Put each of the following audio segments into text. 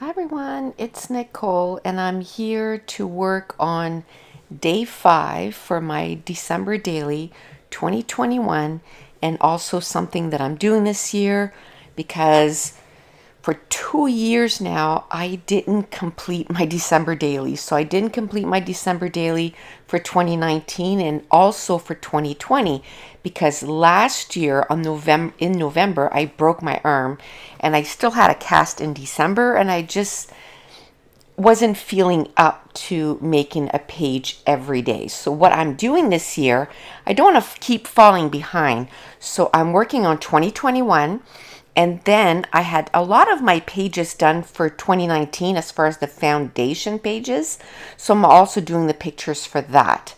Hi everyone, it's Nicole and I'm here to work on day 5 for my December daily 2021, and also something that I'm doing this year because for 2 years now I didn't complete my December daily. So I didn't complete my December daily for 2019 and also for 2020 because last year in November I broke my arm and I still had a cast in December, and I just wasn't feeling up to making a page every day. So what I'm doing this year, I don't want to keep falling behind. So I'm working on 2021, and then I had a lot of my pages done for 2019 as far as the foundation pages. So I'm also doing the pictures for that.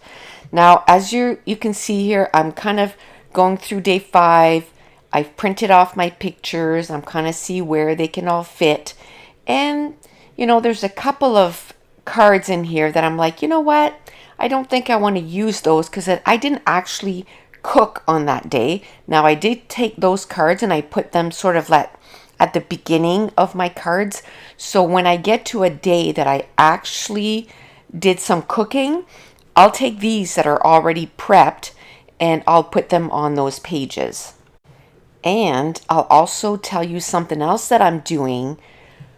Now, as you can see here, I'm kind of going through day 5. I've printed off my pictures. I'm kind of see where they can all fit. And there's a couple of cards in here that I'm like, you know what? I don't think I want to use those because I didn't actually cook on that day. Now, I did take those cards and I put them sort of at the beginning of my cards. So when I get to a day that I actually did some cooking, I'll take these that are already prepped and I'll put them on those pages. And I'll also tell you something else that I'm doing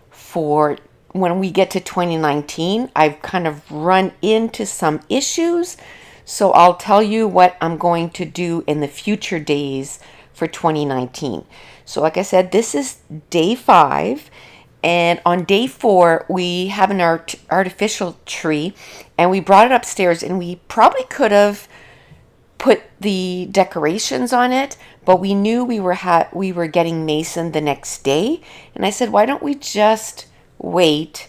for when we get to 2019. I've kind of run into some issues. So I'll tell you what I'm going to do in the future days for 2019. So like I said, this is day 5. And on day 4, we have an artificial tree, and we brought it upstairs, and we probably could have put the decorations on it, but we knew we were getting Mason the next day, and I said, why don't we just wait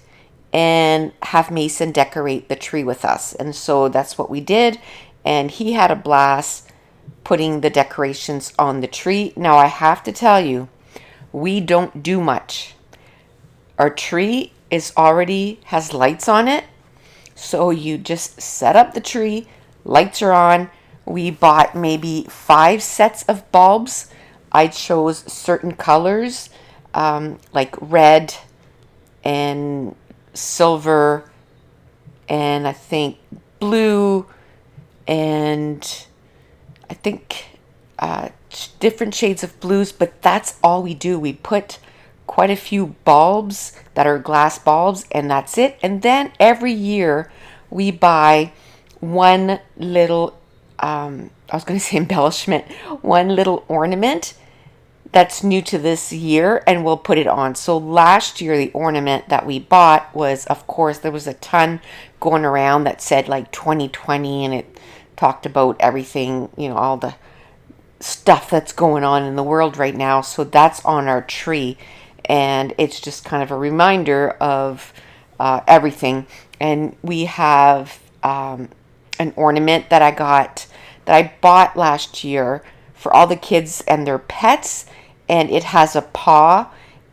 and have Mason decorate the tree with us? And so that's what we did, and he had a blast putting the decorations on the tree. Now I have to tell you, we don't do much. Our tree has lights on it, so you just set up the tree, lights are on. We bought maybe 5 sets of bulbs. I chose certain colors, like red and silver, and I think blue, and I think different shades of blues, but that's all we do. We put quite a few bulbs that are glass bulbs, and that's it. And then every year we buy one little I was going to say embellishment, one little ornament that's new to this year, and we'll put it on. So last year, the ornament that we bought was, of course, there was a ton going around that said like 2020, and it talked about everything, all the stuff that's going on in the world right now. So that's on our tree, and it's just kind of a reminder of everything. And we have an ornament that I bought last year for all the kids and their pets, and it has a paw,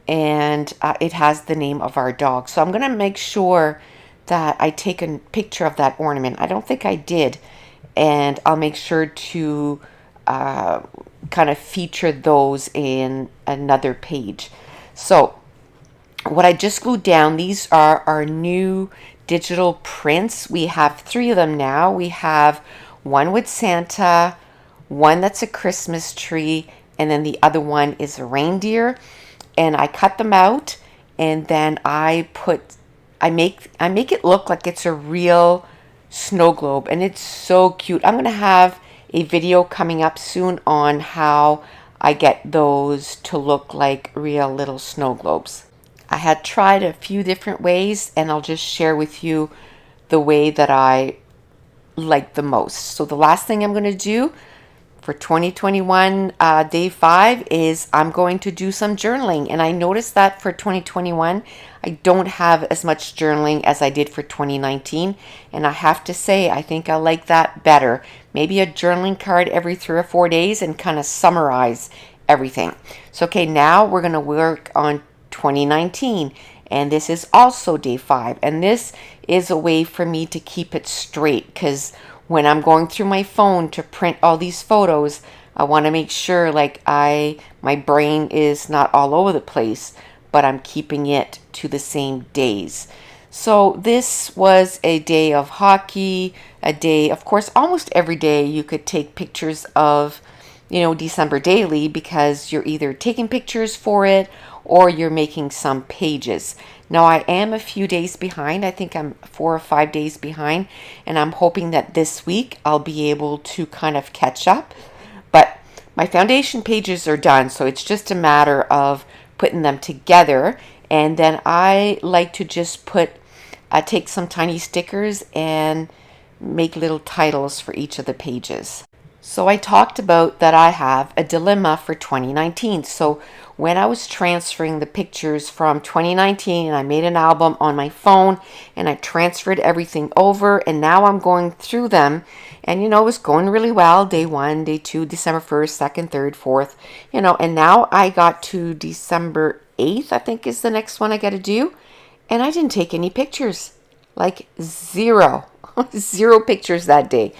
and it has the name of our dog. So I'm going to make sure that I take a picture of that ornament. I don't think I did, and I'll make sure to kind of feature those in another page. So what I just glued down, these are our new digital prints. We have 3 of them now. We have one with Santa, one that's a Christmas tree, and then the other one is a reindeer. And I cut them out, and then I make it look like it's a real snow globe, and it's so cute. I'm going to have a video coming up soon on how I get those to look like real little snow globes. I had tried a few different ways, and I'll just share with you the way that I like the most. So the last thing I'm going to do for 2021 day 5 is I'm going to do some journaling. And I noticed that for 2021 I don't have as much journaling as I did for 2019, and I have to say I think I like that better. Maybe a journaling card every 3 or 4 days and kind of summarize everything. So okay, now we're going to work on 2019, and this is also day 5, and this is a way for me to keep it straight, because when I'm going through my phone to print all these photos, I want to make sure like my brain is not all over the place, but I'm keeping it to the same days. So this was a day of hockey, a day, of course, almost every day you could take pictures of, December daily, because you're either taking pictures for it or you're making some pages. Now I am a few days behind. I think I'm 4 or 5 days behind, and I'm hoping that this week I'll be able to kind of catch up. But my foundation pages are done, so it's just a matter of putting them together. And then I like to just take some tiny stickers and make little titles for each of the pages. So I talked about that I have a dilemma for 2019. So when I was transferring the pictures from 2019, I made an album on my phone and I transferred everything over, and now I'm going through them, and it was going really well. Day 1, day 2, December 1st, 2nd, 3rd, 4th, and now I got to December 8th, I think is the next one I got to do, and I didn't take any pictures. Like zero. Zero pictures that day.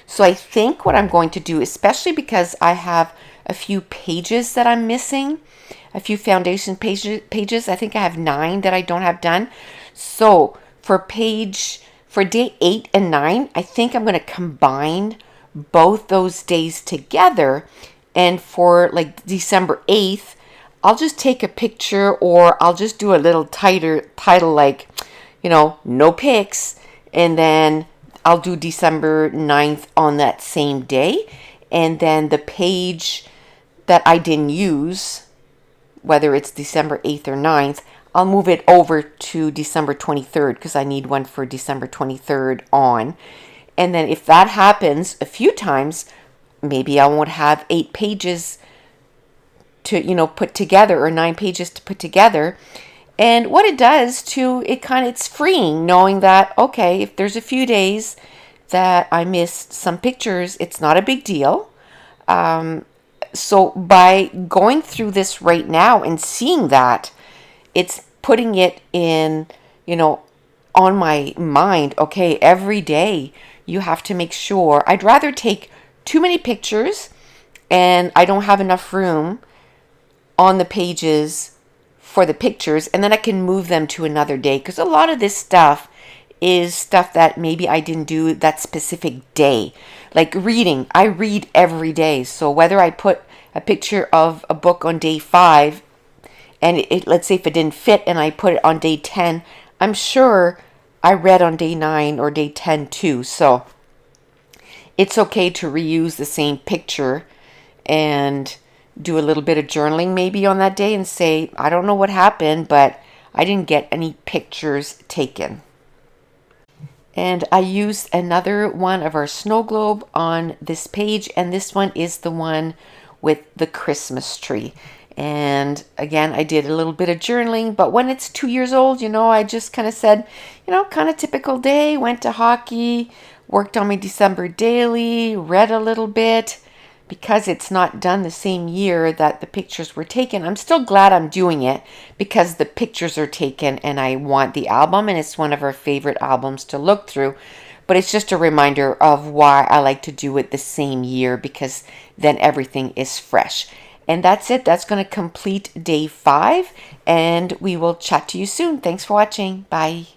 So I think what I'm going to do, especially because I have a few pages that I'm missing, a few foundation pages. I think I have 9 that I don't have done. So for day 8 and 9, I think I'm going to combine both those days together. And for like December 8th, I'll just take a picture, or I'll just do a little title like, no pics, and then I'll do December 9th on that same day. And then the page that I didn't use, whether it's December 8th or 9th, I'll move it over to December 23rd, because I need one for December 23rd on. And then if that happens a few times, maybe I won't have 8 pages to, put together, or 9 pages to put together. And what it does too, it's freeing, knowing that, okay, if there's a few days that I missed some pictures, it's not a big deal. So by going through this right now and seeing that, it's putting it in, on my mind, okay, every day you have to make sure. I'd rather take too many pictures and I don't have enough room on the pages for the pictures, and then I can move them to another day, because a lot of this stuff is stuff that maybe I didn't do that specific day. Like reading, I read every day, so whether I put a picture of a book on day 5 and let's say if it didn't fit and I put it on day 10, I'm sure I read on day 9 or day 10 too. So it's okay to reuse the same picture and do a little bit of journaling maybe on that day and say, I don't know what happened, but I didn't get any pictures taken. And I used another one of our snow globe on this page, and this one is the one with the Christmas tree. And again, I did a little bit of journaling, but when it's 2 years old, I just kind of said, kind of typical day, went to hockey, worked on my December daily, read a little bit. Because it's not done the same year that the pictures were taken, I'm still glad I'm doing it, because the pictures are taken and I want the album, and it's one of our favorite albums to look through. But it's just a reminder of why I like to do it the same year, because then everything is fresh. And that's it. That's going to complete day 5, and we will chat to you soon. Thanks for watching. Bye.